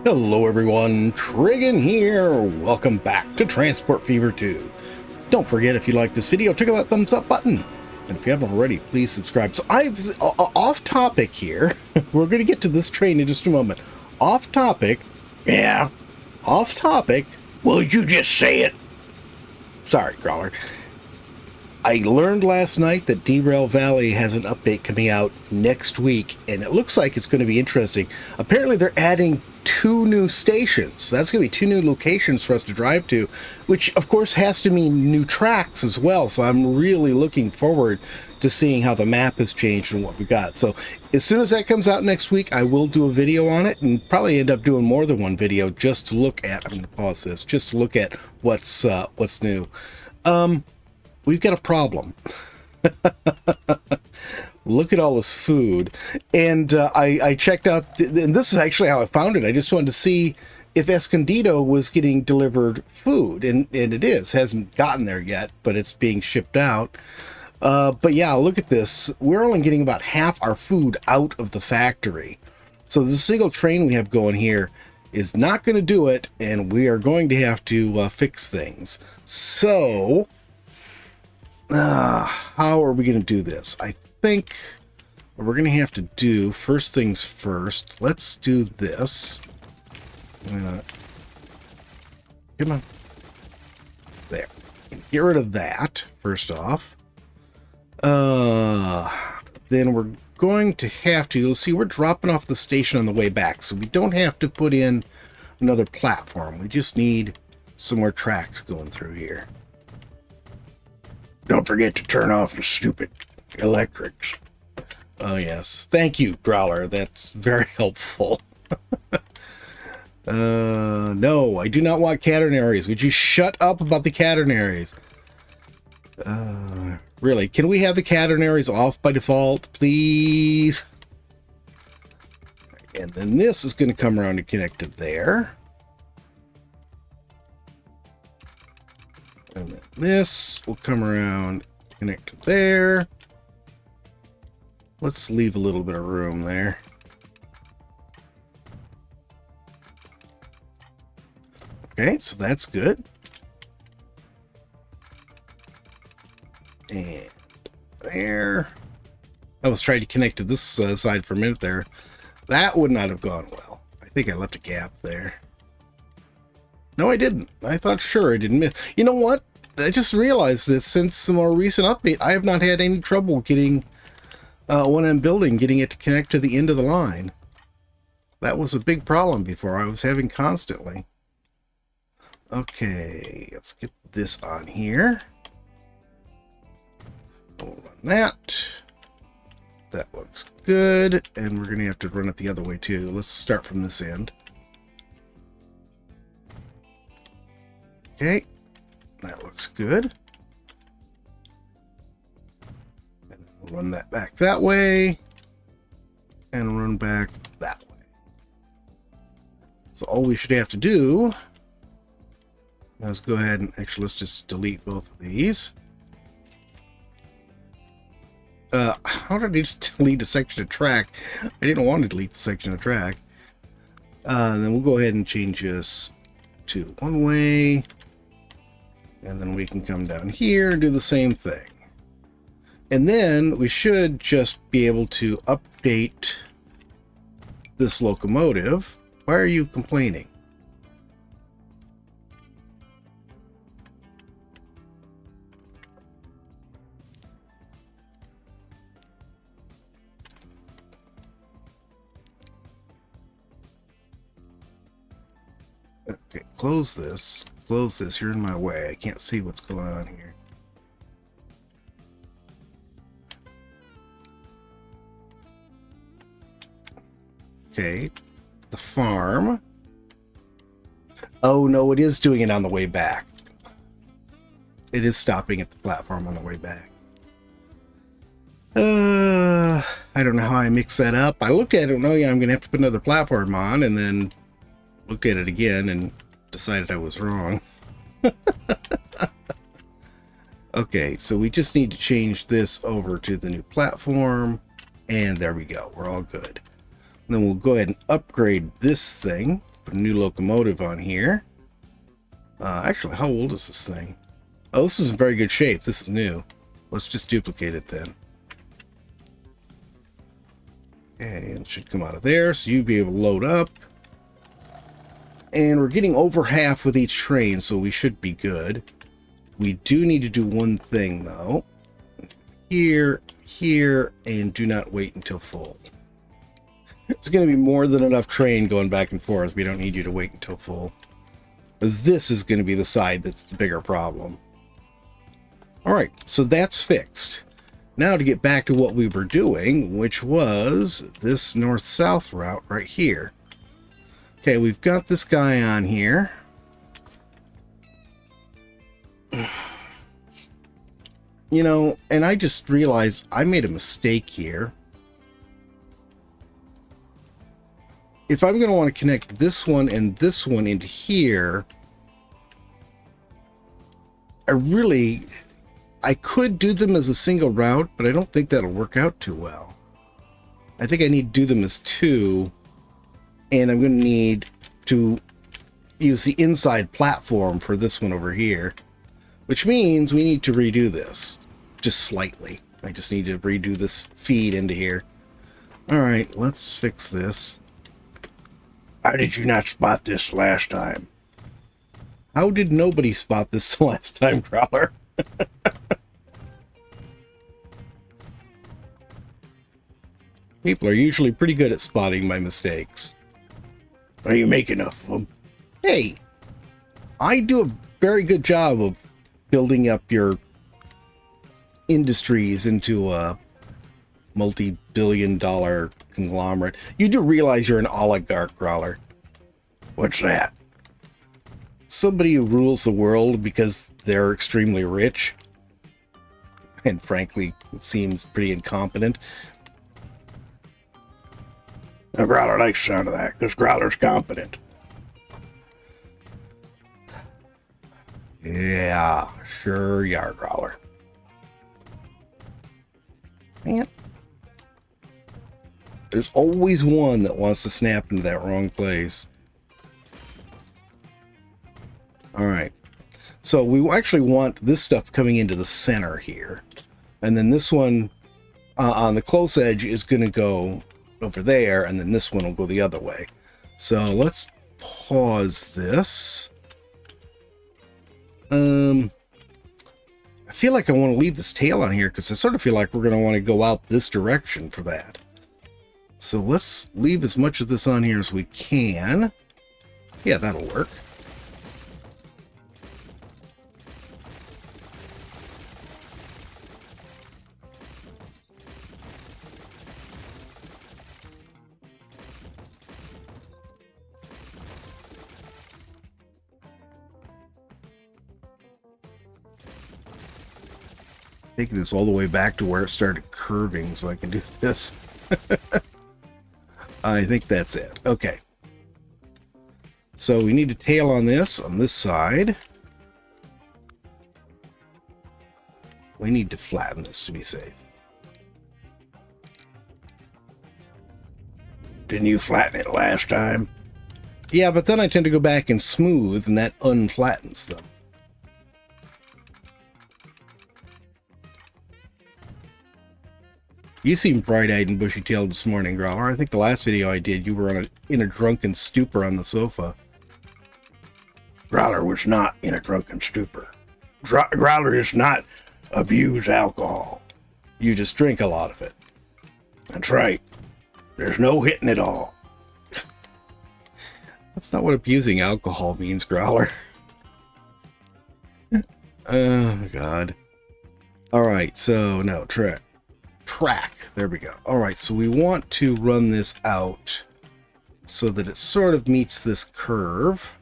Hello everyone, Trigan here. Welcome back to Transport Fever 2. Don't forget, if you like this video, tickle that thumbs up button. And if you haven't already, please subscribe. So I've off topic here. We're going to get to this train in just a moment. Off topic. Yeah. Off topic. Will you just say it? Sorry, Growler. I learned last night that Derail Valley has an update coming out next week, and it looks like it's going to be interesting. Apparently, they're adding 2 new stations. That's going to be 2 new locations for us to drive to, which, of course, has to mean new tracks as well. So I'm really looking forward to seeing how the map has changed and what we got. So as soon as that comes out next week, I will do a video on it, and probably end up doing more than one video just to look at. I'm going to pause this just to look at what's new. We've got a problem. Look at all this food. And I checked out, and this is actually how I found it. I just wanted to see if Escondido was getting delivered food. And it is. Hasn't gotten there yet, but it's being shipped out. But yeah, look at this. We're only getting about half our food out of the factory. So the single train we have going here is not going to do it, and we are going to have to fix things. So how are we going to do this? I think what we're going to have to do, first things first, let's do this. Come on. There. Get rid of that, first off. Then we're going to have to, let's see, we're dropping off the station on the way back, so we don't have to put in another platform. We just need some more tracks going through here. Don't forget to turn off the stupid electrics. Oh, yes. Thank you, Growler. That's very helpful. No, I do not want catenaries. Would you shut up about the catenaries? Really, can we have the catenaries off by default, please? And then this is going to come around and connect to there. And then this will come around, connect to there. Let's leave a little bit of room there. Okay, so that's good. And there. I was trying to connect to this side for a minute there. That would not have gone well. I think I left a gap there. No, I didn't. I thought sure I didn't miss. You know what? I just realized that since the more recent update, I have not had any trouble getting when I'm building, getting it to connect to the end of the line. That was a big problem before. I was having constantly. Okay, let's get this on here. We'll run that. That looks good. And we're going to have to run it the other way too. Let's start from this end. Okay, that looks good. And then we'll run that back that way and run back that way. So all we should have to do is go ahead and actually let's just delete both of these. How did I just delete a section of track? I didn't want to delete the section of track. Then we'll go ahead and change this to one way. And then we can come down here and do the same thing. And then we should just be able to update this locomotive. Why are you complaining? Okay, close this. Close this. You're in my way. I can't see what's going on here. Okay. The farm. Oh, no, it is doing it on the way back. It is stopping at the platform on the way back. I don't know how I mix that up. I looked at it and, oh yeah, I'm going to have to put another platform on, and then looked at it again and decided I was wrong. Okay, so we just need to change this over to the new platform, and there we go. We're all good. And then we'll go ahead and upgrade this thing put a new locomotive on here. Actually, how old is this thing? Oh, this is in very good shape. This is new. Let's just duplicate it then. Okay, it should come out of there, so you'd be able to load up. And we're getting over half with each train, so we should be good. We do need to do one thing, though. Here, here, and do not wait until full. It's going to be more than enough train going back and forth. We don't need you to wait until full. Because this is going to be the side that's the bigger problem. Alright, so that's fixed. Now to get back to what we were doing, which was this north-south route right here. Okay, we've got this guy on here. You know, and I just realized I made a mistake here. If I'm going to want to connect this one and this one into here, I could do them as a single route, but I don't think that'll work out too well. I think I need to do them as two, and I'm going to need to use the inside platform for this one over here, which means we need to redo this just slightly. I just need to redo this feed into here. All right, let's fix this. How did you not spot this last time? How did nobody spot this the last time, Growler? People are usually pretty good at spotting my mistakes. Are you making enough of them? Hey, I do a very good job of building up your industries into a multi-billion-dollar conglomerate. You do realize you're an oligarch, Growler. What's that? Somebody who rules the world because they're extremely rich. And frankly, it seems pretty incompetent. Now, Growler likes the sound of that, because Growler's competent. Yeah, sure you are, Growler. Man. There's always one that wants to snap into that wrong place. Alright. So we actually want this stuff coming into the center here. And then this one on the close edge is going to go over there, and then this one will go the other way. So let's pause this. I feel like I want to leave this tail on here because I sort of feel like we're going to want to go out this direction for that. So let's leave as much of this on here as we can. Yeah, that'll work. Taking this all the way back to where it started curving so I can do this. I think that's it. Okay. So we need a tail on this side. We need to flatten this to be safe. Didn't you flatten it last time? Yeah, but then I tend to go back and smooth, and that unflattens them. You seem bright-eyed and bushy-tailed this morning, Growler. I think the last video I did, you were in a drunken stupor on the sofa. Growler was not in a drunken stupor. Growler does not abuse alcohol. You just drink a lot of it. That's right. There's no hitting it all. That's not what abusing alcohol means, Growler. Oh, God. Alright, so, no, track. There we go. Alright, so we want to run this out so that it sort of meets this curve.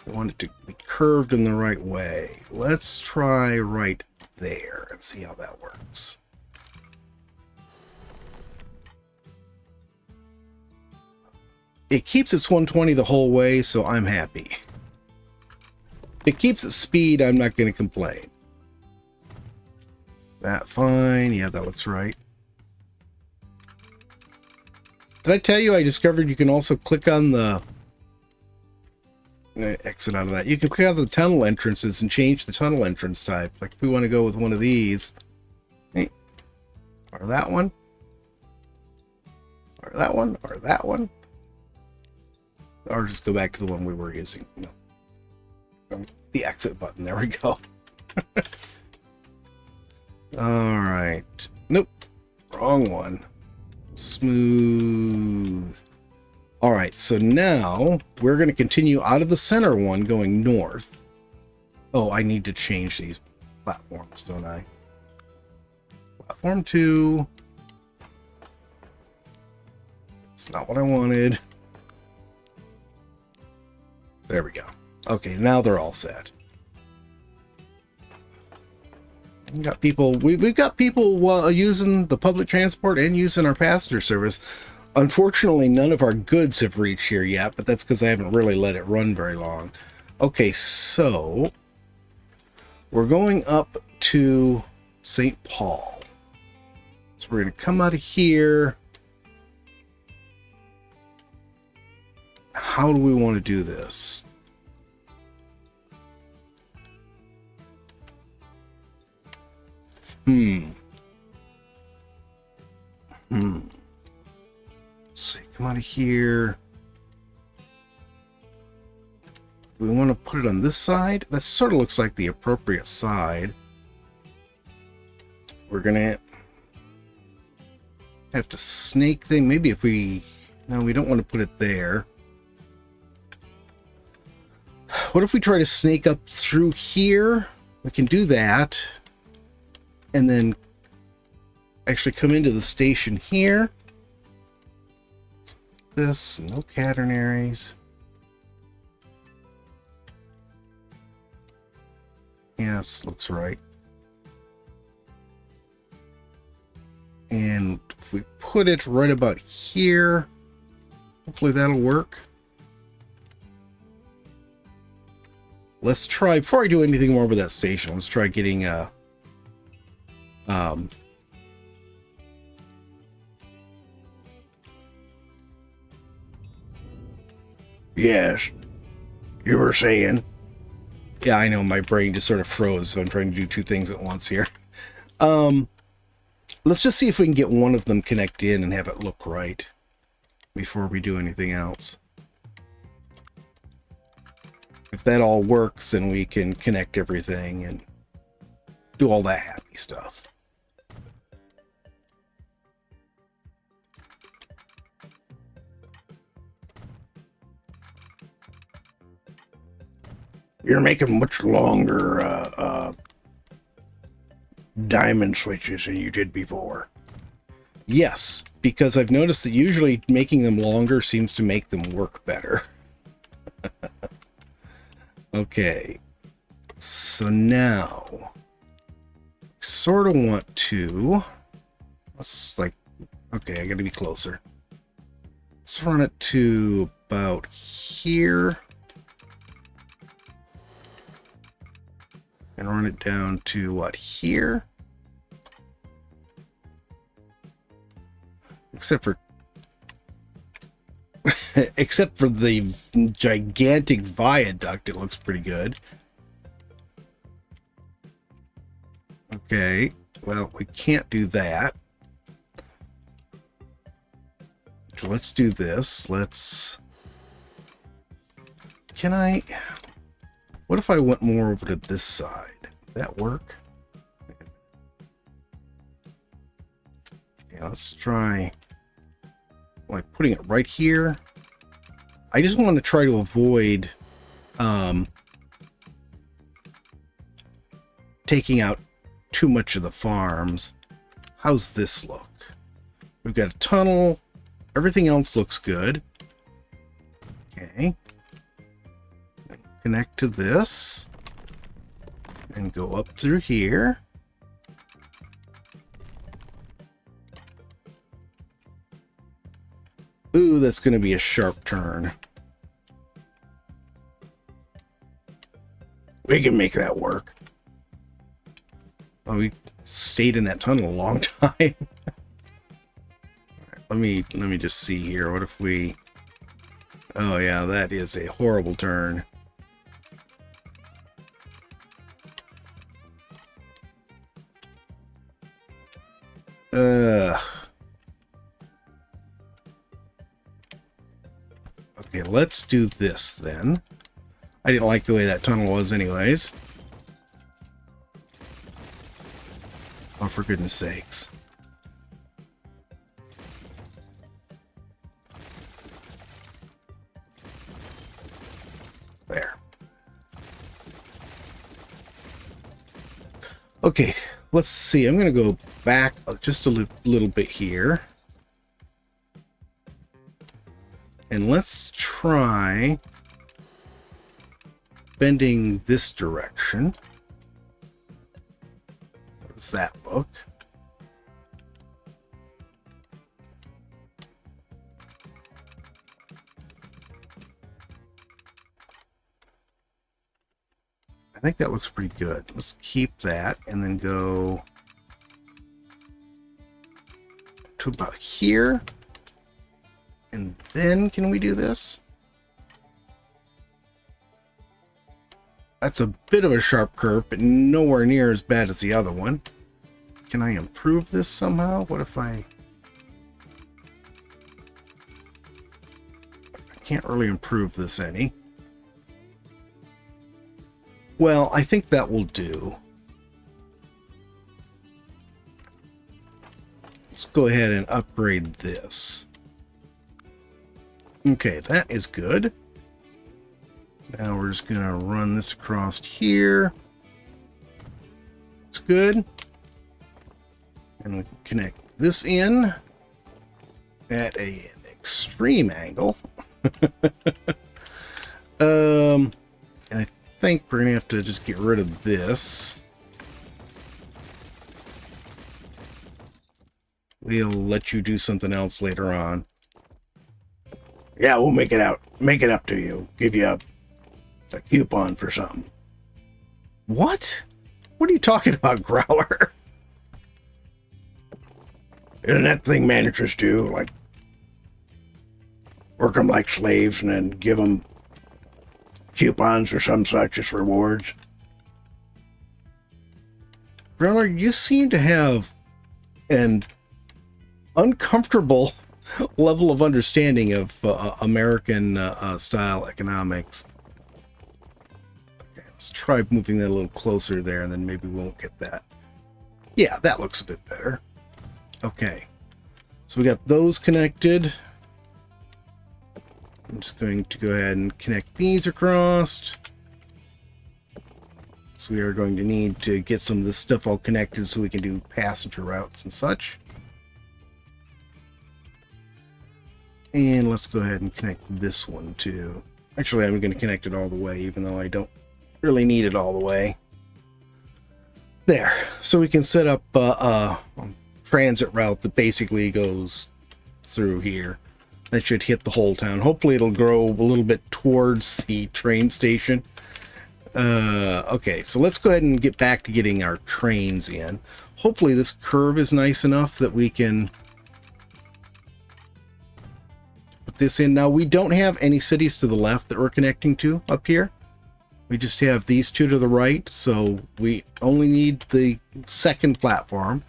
I want it to be curved in the right way. Let's try right there and see how that works. It keeps its 120 the whole way, so I'm happy. It keeps its speed, I'm not going to complain. That fine. Yeah, that looks right. Did I tell you I discovered you can also click on the... I'm going to exit out of that. You can click on the tunnel entrances and change the tunnel entrance type. Like if we want to go with one of these. Hey, or that one. Or that one. Or that one. Or just go back to the one we were using. No. The exit button. There we go. Alright. Nope. Wrong one. Smooth. Alright, so now we're going to continue out of the center one going north. Oh, I need to change these platforms, don't I? Platform 2. It's not what I wanted. There we go. Okay, now they're all set. We've got people, we've got people using the public transport and using our passenger service. Unfortunately, none of our goods have reached here yet, but that's because I haven't really let it run very long. Okay, so we're going up to St. Paul. So we're going to come out of here. How do we want to do this? Let's see, come out of here. Do we want to put it on this side? That sort of looks like the appropriate side. We're gonna have to snake thing. Maybe if we... No, we don't want to put it there. What if we try to snake up through here? We can do that. And then actually come into the station here. This, no catenaries. Yes, looks right. And if we put it right about here, hopefully that'll work. Let's try, before I do anything more with that station, let's try getting yes, you were saying. Yeah, I know, my brain just sort of froze, so I'm trying to do two things at once here. Let's just see if we can get one of them connected in and have it look right before we do anything else. If that all works, then we can connect everything and do all that happy stuff. You're making much longer diamond switches than you did before. Yes, because I've noticed that usually making them longer seems to make them work better. Okay, so now sort of want to, let's like, okay, I gotta be closer. Let's run it to about here. And run it down to what, here? Except for except for the gigantic viaduct, it looks pretty good. Okay, well, we can't do that. So let's do this. Let's... Can I... What if I went more over to this side? Would that work? Yeah, let's try... like putting it right here. I just want to try to avoid taking out too much of the farms. How's this look? We've got a tunnel. Everything else looks good. Okay. Connect to this and go up through here. Ooh, that's going to be a sharp turn. We can make that work. Oh, we stayed in that tunnel a long time. All right, let let me just see here. What if we... Oh yeah, that is a horrible turn. Okay, let's do this then. I didn't like the way that tunnel was anyways. Oh, for goodness sakes. There. Okay, let's see. I'm going to go back just a little bit here. And let's try bending this direction. How does that look? I think that looks pretty good. Let's keep that and then go to about here. And then can we do this? That's a bit of a sharp curve, but nowhere near as bad as the other one. Can I improve this somehow? What if I can't really improve this any. Well, I think that will do. Let's go ahead and upgrade this. Okay, that is good. Now we're just going to run this across here. It's good. And we can connect this in at an extreme angle. And I think we're going to have to just get rid of this. We'll let you do something else later on. Yeah, we'll make it up to you. Give you a coupon for something. What? What are you talking about, Growler? Isn't that thing managers do? Like, work them like slaves and then give them coupons or some such as rewards? Growler, you seem to have an uncomfortable level of understanding of American style economics. Okay, let's try moving that a little closer there, and then maybe we won't get that. Yeah, that looks a bit better. Okay, so we got those connected. I'm just going to go ahead and connect these across. So we are going to need to get some of this stuff all connected so we can do passenger routes and such. And let's go ahead and connect this one too. Actually, I'm going to connect it all the way, even though I don't really need it all the way. There. So we can set up a transit route that basically goes through here. That should hit the whole town. Hopefully it'll grow a little bit towards the train station. Okay, so let's go ahead and get back to getting our trains in. Hopefully this curve is nice enough that we can put this in. Now, we don't have any cities to the left that we're connecting to up here. We just have these two to the right, so we only need the second platform.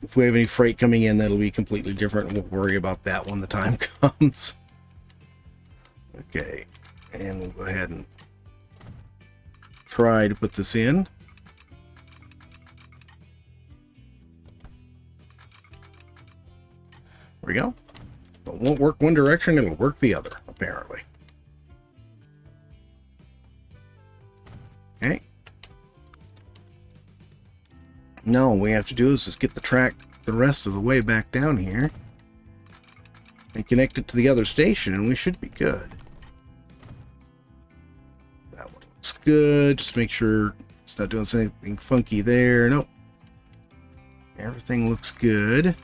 If we have any freight coming in, that'll be completely different, and we'll worry about that when the time comes. Okay, and we'll go ahead and try to put this in. There we go. It won't work one direction, it'll work the other, apparently. Okay. Now all we have to do is just get the track the rest of the way back down here and connect it to the other station, and we should be good. That one looks good. Just make sure it's not doing anything funky there. Nope. Everything looks good.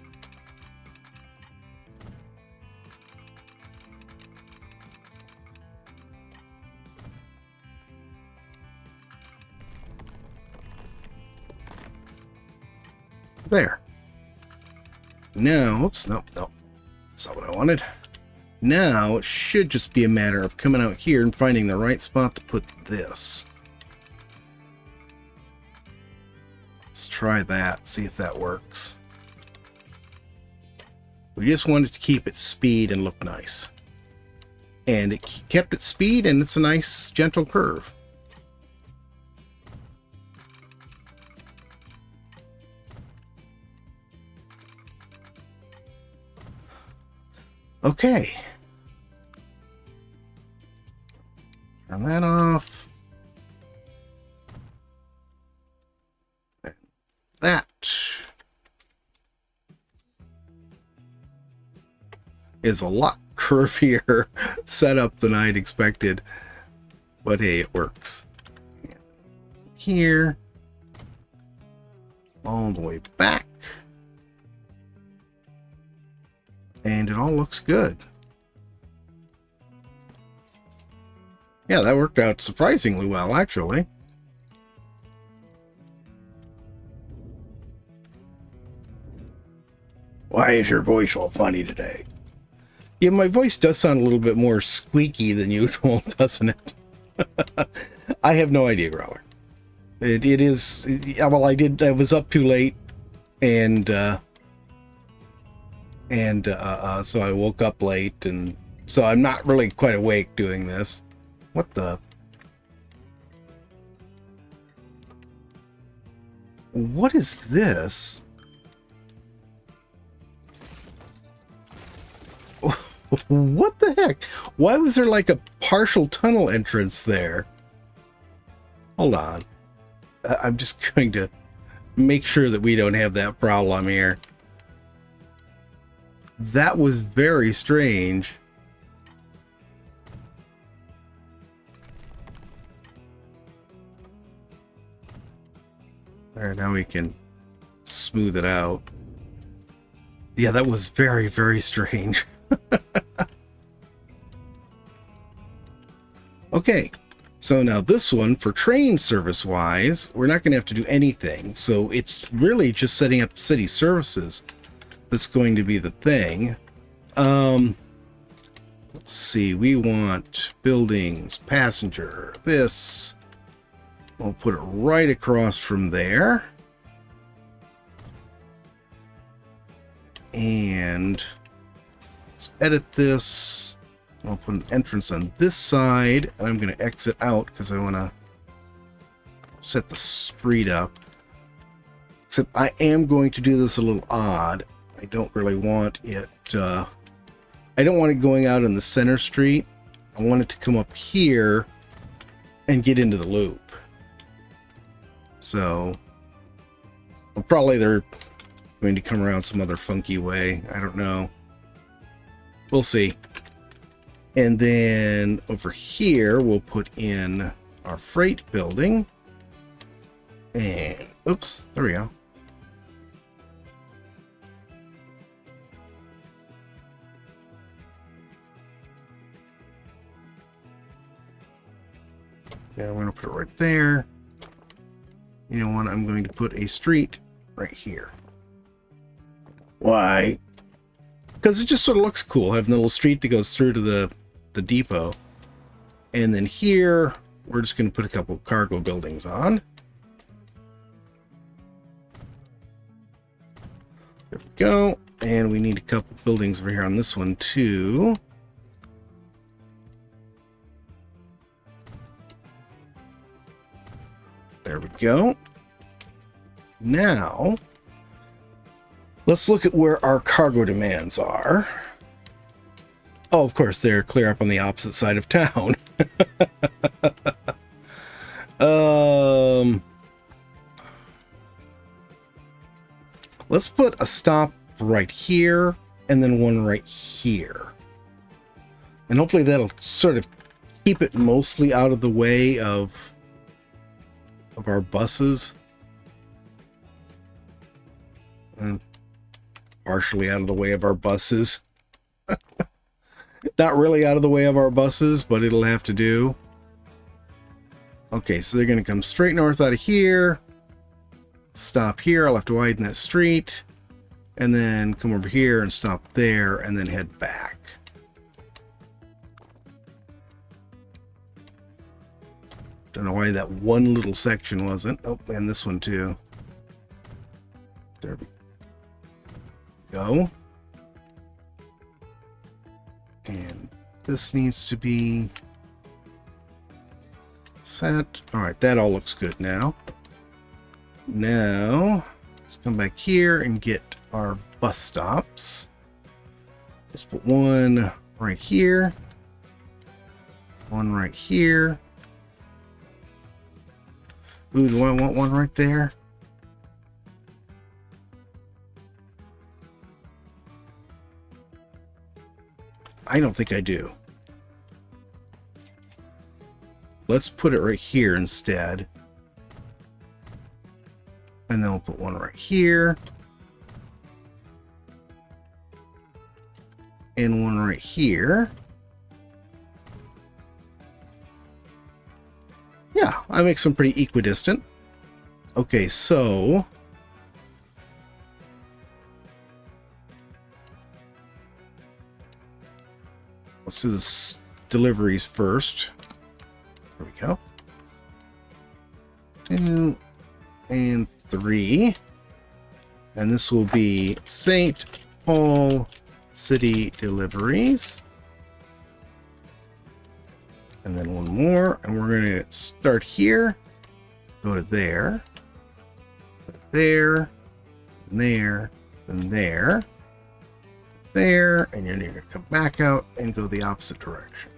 There. Now, oops, nope. That's not what I wanted. Now it should just be a matter of coming out here and finding the right spot to put this. Let's try that, see if that works. We just wanted to keep its speed and look nice. And it kept its speed, and it's a nice, gentle curve. Okay. Turn that off. And that is a lot curvier setup than I'd expected, but hey, it works. And here, all the way back, and it all looks good. Yeah, that worked out surprisingly well, actually. Why is your voice all funny today? Yeah, my voice does sound a little bit more squeaky than usual, doesn't it? I have no idea, Growler. It is... Well, I was up too late, and so I woke up late, and so I'm not really quite awake doing this. What the... What is this? What the heck? Why was there like a partial tunnel entrance there? Hold on. I'm just going to make sure that we don't have that problem here. That was very strange. Alright, now we can smooth it out. Yeah, that was very, very strange. Okay, so now this one, for train service wise, we're not going to have to do anything. So it's really just setting up city services that's going to be the thing. Let's see, we want buildings, passenger, this. We'll put it right across from there. And let's edit this. I'll put an entrance on this side, and I'm going to exit out because I want to set the street up. Except I am going to do this a little odd. I don't really want it, I don't want it going out in the center street. I want it to come up here and get into the loop. So, well, probably they're going to come around some other funky way. I don't know. We'll see. And then over here, we'll put in our freight building. And, oops, there we go. Yeah, I'm going to put it right there. You know what? I'm going to put a street right here. Why? Because it just sort of looks cool, having the little street that goes through to the depot. And then here, we're just going to put a couple of cargo buildings on. There we go. And we need a couple buildings over here on this one too. There we go. Now, let's look at where our cargo demands are. Oh, of course, they're clear up on the opposite side of town. Let's put a stop right here and then one right here. And hopefully that'll sort of keep it mostly out of the way of our buses. And partially out of the way of our buses. Not really out of the way of our buses, but it'll have to do. Okay, so they're going to come straight north out of here. Stop here. I'll have to widen that street. and then come over here and stop there and then head back. Don't know why that one little section wasn't. Oh, and this one too. There we go. And this needs to be set. All right, that all looks good now. Now, let's come back here and get our bus stops. Let's put one right here. One right here. Ooh, do I want one right there? I don't think I do. Let's put it right here instead. And then we'll put one right here. And one right here. Yeah, I make them pretty equidistant. Okay, so let's do the deliveries first. There we go. 2 and 3. And this will be St. Paul City deliveries. And then one more, and we're going to start here, go to there, there, and there, and there, there, and you're going to come back out and go the opposite direction.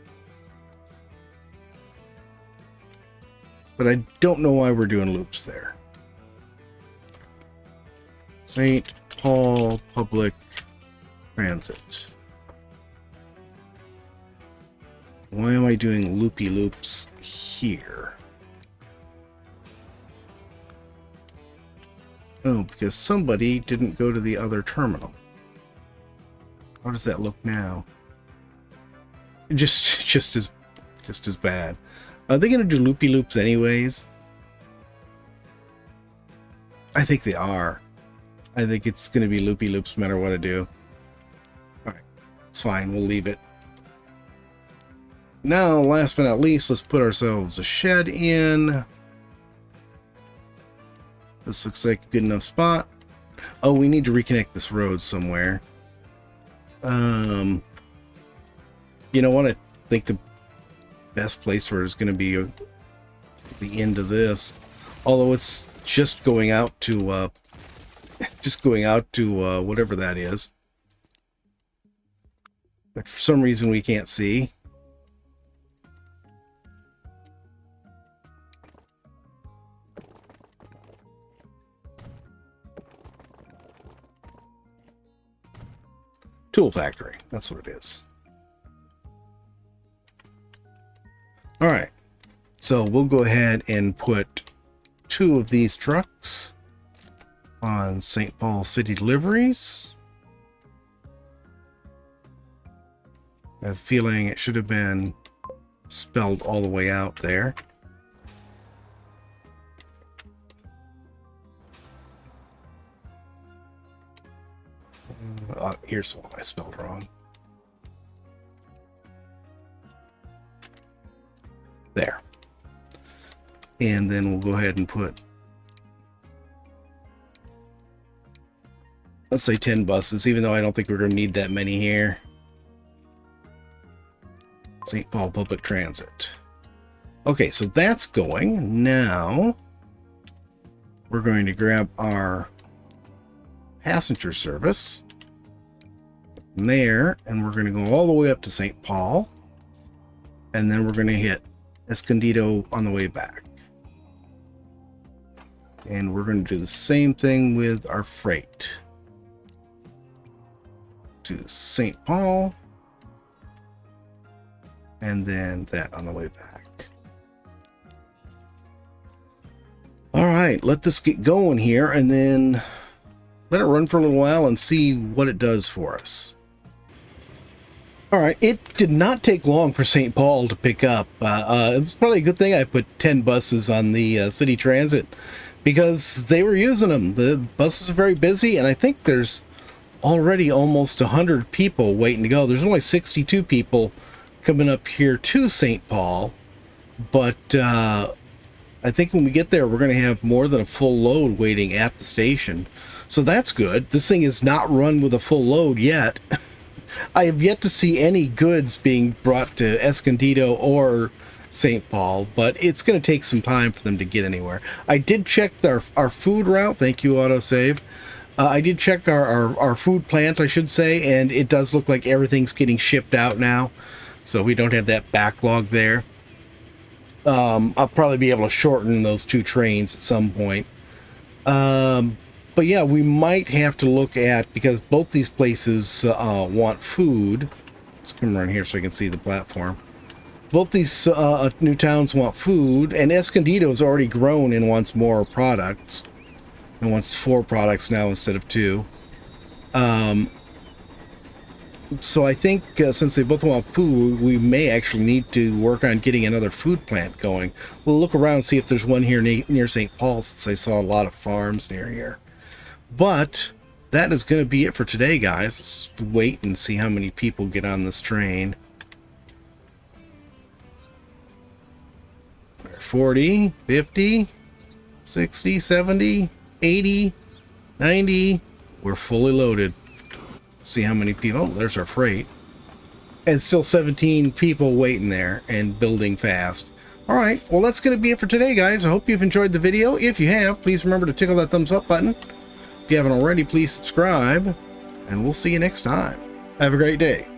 But I don't know why we're doing loops there. St. Paul Public Transit. Why am I doing loopy loops here? Oh, because somebody didn't go to the other terminal. How does that look now? Just as bad. Are they going to do loopy loops anyways? I think they are. I think it's going to be loopy loops no matter what I do. Alright, it's fine. We'll leave it. Now, last but not least, let's put ourselves a shed in. This looks like a good enough spot. Oh, we need to reconnect this road somewhere. You know what? I think the best place for it is going to be the end of this. Although it's just going out to whatever that is. But for some reason we can't see. Tool factory, that's what it is. All right, so we'll go ahead and put 2 of these trucks on St. Paul City deliveries. I have a feeling it should have been spelled all the way out there. Here's the one I spelled wrong. There. And then we'll go ahead and put, let's say 10 buses, even though I don't think we're going to need that many here. St. Paul Public Transit. Okay, so that's going. Now, we're going to grab our passenger service from there, and we're going to go all the way up to St. Paul, and then we're going to hit Escondido on the way back. And we're going to do the same thing with our freight. To St. Paul, and then that on the way back. All right, let this get going here, and then let it run for a little while and see what it does for us. All right, it did not take long for St. Paul to pick up. It was probably a good thing I put 10 buses on the city transit, because they were using them. The buses are very busy, and I think there's already almost 100 people waiting to go. There's only 62 people coming up here to St. Paul, but I think when we get there, we're going to have more than a full load waiting at the station. So that's good. This thing is not run with a full load yet. I have yet to see any goods being brought to Escondido or St. Paul, but it's going to take some time for them to get anywhere. I did check our food route. Thank you, autosave. I did check our food plant, I should say, and it does look like everything's getting shipped out now, so we don't have that backlog there. I'll probably be able to shorten those 2 trains at some point. But yeah, we might have to look at, because both these places want food. Let's come around here so I can see the platform. Both these new towns want food, and Escondido's already grown and wants more products. And wants 4 products now instead of 2. So I think since they both want food, we may actually need to work on getting another food plant going. We'll look around and see if there's one here near St. Paul, since I saw a lot of farms near here. But that is going to be it for today, guys. Let's just wait and see how many people get on this train. 40, 50, 60, 70, 80, 90. We're fully loaded. See how many people. Oh, there's our freight. And still 17 people waiting there and building fast. All right, well, that's going to be it for today, guys. I hope you've enjoyed the video. If you have, please remember to tickle that thumbs up button. If you haven't already, please subscribe, and we'll see you next time. Have a great day.